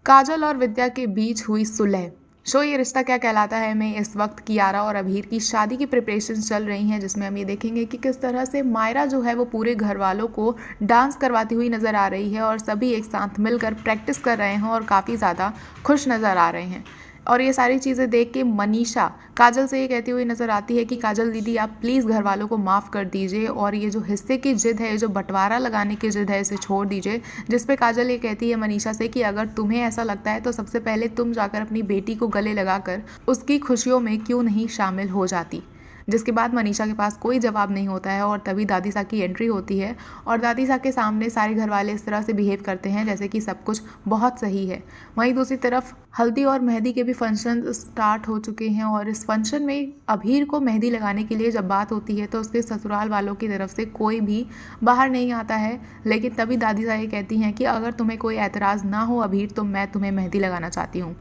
काजल और विद्या के बीच हुई सुलह। शो ये रिश्ता क्या कहलाता है में इस वक्त कियारा और अभीर की शादी की प्रिपरेशन चल रही हैं, जिसमें हम ये देखेंगे कि किस तरह से मायरा जो है वो पूरे घर वालों को डांस करवाती हुई नज़र आ रही है और सभी एक साथ मिलकर प्रैक्टिस कर रहे हैं और काफ़ी ज़्यादा खुश नज़र आ रहे हैं। और ये सारी चीज़ें देख के मनीषा काजल से ये कहती हुई नज़र आती है कि काजल दीदी आप प्लीज़ घर वालों को माफ़ कर दीजिए और ये जो हिस्से की जिद है, ये जो बंटवारा लगाने की जिद है, इसे छोड़ दीजिए। जिस पे काजल ये कहती है मनीषा से कि अगर तुम्हें ऐसा लगता है तो सबसे पहले तुम जाकर अपनी बेटी को गले लगाकर उसकी खुशियों में क्यों नहीं शामिल हो जाती। जिसके बाद मनीषा के पास कोई जवाब नहीं होता है और तभी दादी सा की एंट्री होती है और दादी सा के सामने सारे घर वाले इस तरह से बिहेव करते हैं जैसे कि सब कुछ बहुत सही है। वहीं दूसरी तरफ हल्दी और मेहंदी के भी फंक्शन स्टार्ट हो चुके हैं और इस फंक्शन में अभीर को मेहंदी लगाने के लिए जब बात होती है तो उसके ससुराल वालों की तरफ से कोई भी बाहर नहीं आता है। लेकिन तभी दादी सा ये कहती हैं कि अगर तुम्हें कोई एतराज़ ना हो अभीर तो मैं तुम्हें मेहंदी लगाना चाहती हूँ।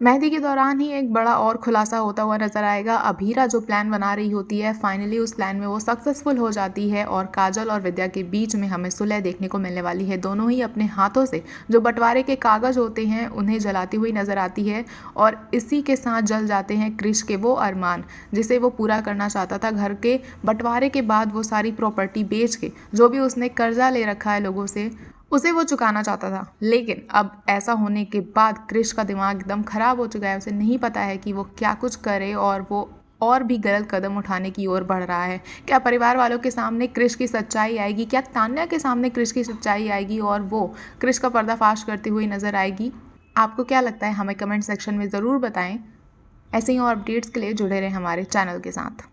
मेहंदी के दौरान ही एक बड़ा और खुलासा होता हुआ नजर आएगा। अभीरा जो प्लान बना रही होती है फाइनली उस प्लान में वो सक्सेसफुल हो जाती है और काजल और विद्या के बीच में हमें सुलह देखने को मिलने वाली है। दोनों ही अपने हाथों से जो बंटवारे के कागज होते हैं उन्हें जलाती हुई नजर आती है और इसी के साथ जल जाते हैं क्रिश के वो अरमान जिसे वो पूरा करना चाहता था। घर के बंटवारे के बाद वो सारी प्रॉपर्टी बेच के जो भी उसने कर्जा ले रखा है लोगों से उसे वो चुकाना चाहता था। लेकिन अब ऐसा होने के बाद क्रिश का दिमाग एकदम ख़राब हो चुका है। उसे नहीं पता है कि वो क्या कुछ करे और वो और भी गलत कदम उठाने की ओर बढ़ रहा है। क्या परिवार वालों के सामने क्रिश की सच्चाई आएगी? क्या तान्या के सामने क्रिश की सच्चाई आएगी और वो क्रिश का पर्दाफाश करती हुई नज़र आएगी? आपको क्या लगता है? हमें कमेंट सेक्शन में ज़रूर बताएं। ऐसे ही और अपडेट्स के लिए जुड़े रहें हमारे चैनल के साथ।